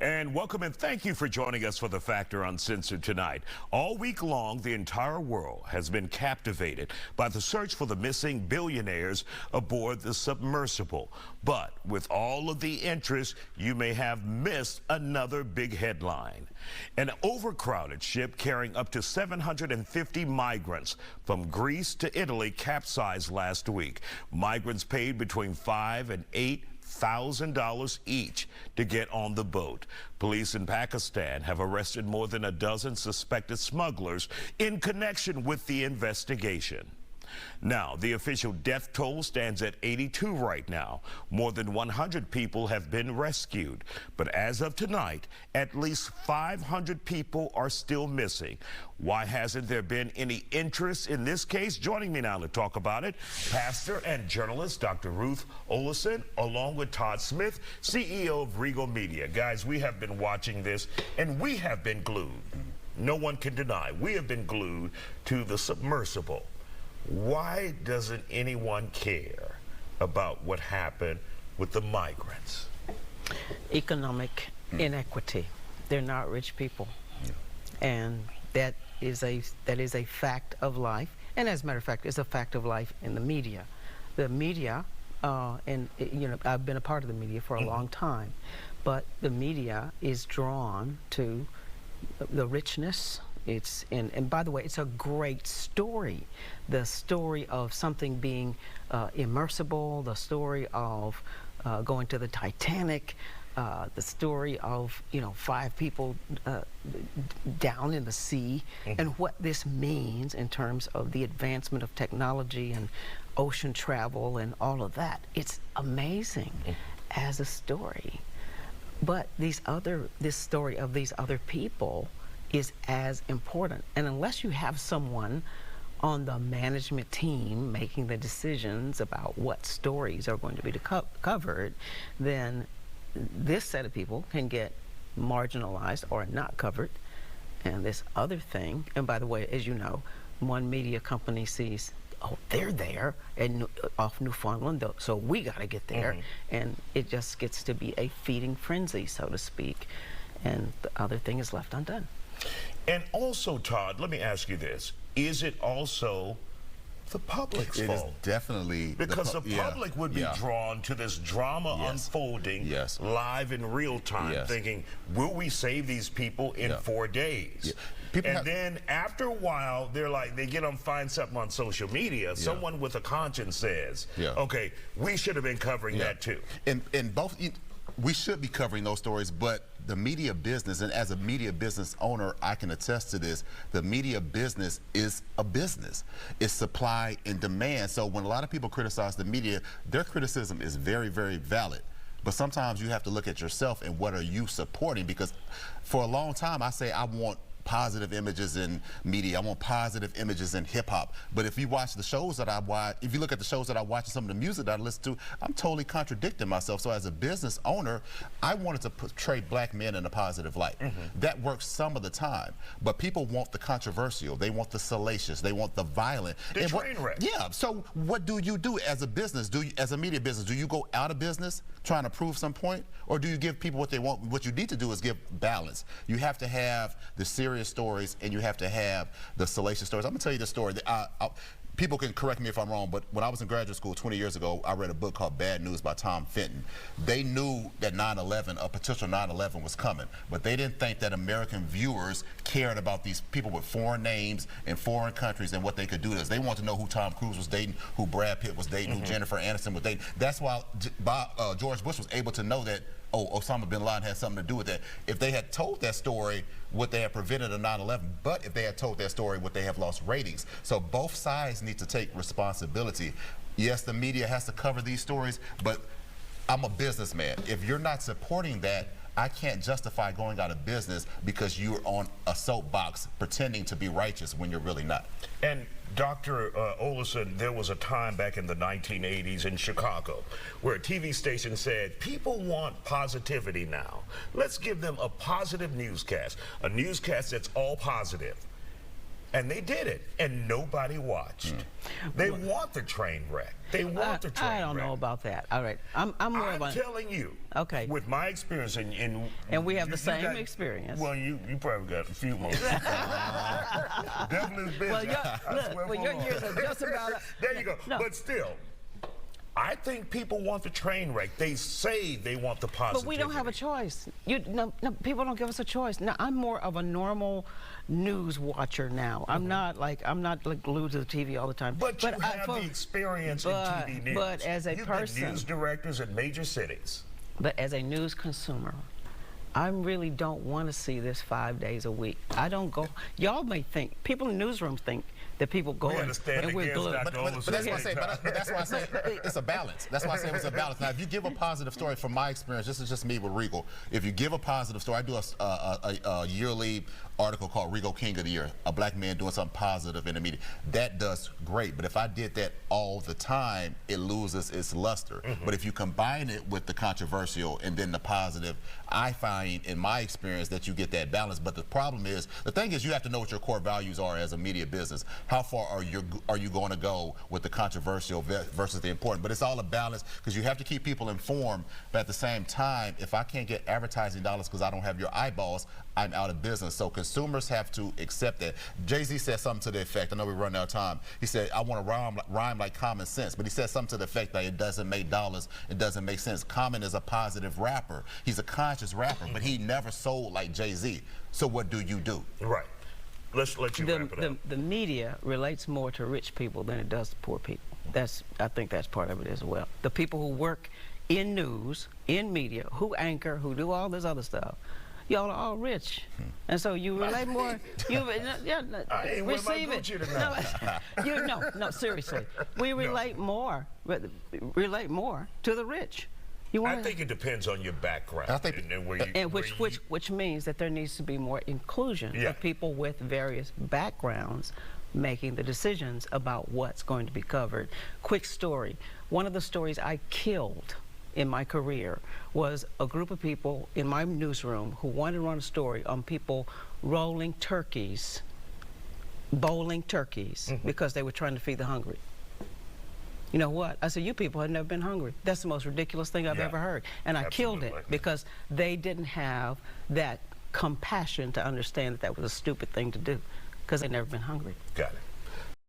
And welcome and thank you for joining us for the Factor Uncensored tonight. All week long, the entire world has been captivated by the search for the missing billionaires aboard the submersible. But with all of the interest, you may have missed another big headline. An overcrowded ship carrying up to 750 migrants from Greece to Italy capsized last week. Migrants paid between $5,000 and $8,000 each to get on the boat. Police in Pakistan have arrested more than a dozen suspected smugglers in connection with the investigation. Now, the official death toll stands at 82 right now. More than 100 people have been rescued. But as of tonight, at least 500 people are still missing. Why hasn't there been any interest in this case? Joining me now to talk about it, pastor and journalist Dr. Ruth Olson, along with Todd Smith, CEO of Regal Media. Guys, we have been watching this, and we have been glued. No one can deny. We have been glued to the submersible. Why doesn't anyone care about what happened with the migrants? Economic inequity. They're not rich people, and that is a fact of life. And as a matter of fact, it's a fact of life in the media. The media, and you know, I've been a part of the media for a long time, but the media is drawn to the richness. And by the way, it's a great story. The story of something being immersible, the story of going to the Titanic, the story of, you know, 5 people down in the sea, and what this means in terms of the advancement of technology and ocean travel and all of that. It's amazing as a story. But this story of these other people is as important. And unless you have someone on the management team making the decisions about what stories are going to be covered, then this set of people can get marginalized or not covered. And this other thing, and by the way, as you know, one media company sees, oh, they're there and off Newfoundland, so we got to get there. And it just gets to be a feeding frenzy, so to speak. And the other thing is left undone. And also, Todd, let me ask you this. Is it also the public's fault? It is definitely. Because the public would be drawn to this drama unfolding live in real time, thinking, will we save these people in 4 days? And then after a while, they're like, they find something on social media. Someone with a conscience says, okay, we should have been covering that too. And both, we should be covering those stories, but the media business, and as a media business owner, I can attest to this, the media business is a business. It's supply and demand. So when a lot of people criticize the media, their criticism is very, very valid. But sometimes you have to look at yourself and what are you supporting? Because for a long time, I say I want positive images in media. I want positive images in hip-hop. But if you watch the shows that I watch, if you look at the shows that I watch and some of the music that I listen to, I'm totally contradicting myself. So as a business owner, I wanted to portray black men in a positive light. That works some of the time. But people want the controversial. They want the salacious. They want the violent. The train wreck. Yeah. So what do you do as a business? As a media business, do you go out of business trying to prove some point? Or do you give people what they want? What you need to do is give balance. You have to have the serious stories and you have to have the salacious stories. I'm gonna tell you the story that people can correct me if I'm wrong, but when I was in graduate school 20 years ago, I read a book called Bad News by Tom Fenton. They knew that 9/11, a potential 9/11 was coming, but they didn't think that American viewers cared about these people with foreign names in foreign countries and what they could do to us. They wanted to know who Tom Cruise was dating, who Brad Pitt was dating, who Jennifer Aniston was dating. That's why George Bush was able to know that, oh, Osama bin Laden had something to do with that. If they had told that story, would they have prevented a 9/11? But if they had told that story, would they have lost ratings? So both sides need to take responsibility. Yes, the media has to cover these stories, but I'm a businessman. If you're not supporting that, I can't justify going out of business because you're on a soapbox pretending to be righteous when you're really not. And Dr. Olson, there was a time back in the 1980s in Chicago where a TV station said, people want positivity now. Let's give them a positive newscast, a newscast that's all positive. And they did it, and nobody watched. They want the train wreck. They want the train wreck. I don't know about that. All right, I'm telling you. Okay. With my experience, and we have the same experience. Well, you probably got a few more. Definitely busy. Well, your years are just about. There you go. No. But still, I think people want the train wreck. They say they want the positivity. But we don't have a choice. No, people don't give us a choice. Now, I'm more of a normal news watcher now. I'm not like glued to the TV all the time. But you have the experience in TV news. But as a person, you've been news directors in major cities. But as a news consumer, I really don't want to see this 5 days a week. I don't go. Y'all may think, people in newsrooms think that people go and we're glued. But that's why I say, that's why I say it's a balance. That's why I say it's a balance. Now, if you give a positive story, from my experience, this is just me with Regal. If you give a positive story, I do a yearly article called Regal King of the Year, a black man doing something positive in the media. That does great. But if I did that all the time, it loses its luster. But if you combine it with the controversial and then the positive, I find in my experience that you get that balance. But the problem is, the thing is, you have to know what your core values are as a media business. How far are you going to go with the controversial versus the important? But it's all a balance, because you have to keep people informed. But at the same time, if I can't get advertising dollars because I don't have your eyeballs, I'm out of business. So consumers have to accept that. Jay-Z said something to the effect, I know we're running out of time. He said, I want to rhyme like common sense. But he said something to the effect that it doesn't make dollars, it doesn't make sense. Common is a positive rapper. He's a conscious rapper, but he never sold like Jay-Z. So what do you do? Right. Let's let you wrap it up. The media relates more to rich people than it does to poor people. I think that's part of it as well. The people who work in news, in media, who anchor, who do all this other stuff, y'all are all rich, and so you relate more. Receive it. No, seriously, we relate more. Relate more to the rich. I think it depends on your background. I think, which means that there needs to be more inclusion of people with various backgrounds making the decisions about what's going to be covered. Quick story. One of the stories I killed in my career was a group of people in my newsroom who wanted to run a story on people bowling turkeys, because they were trying to feed the hungry. You know what? I said, you people have never been hungry. That's the most ridiculous thing I've ever heard. And I killed it because they didn't have that compassion to understand that that was a stupid thing to do, because they'd never been hungry. Got it.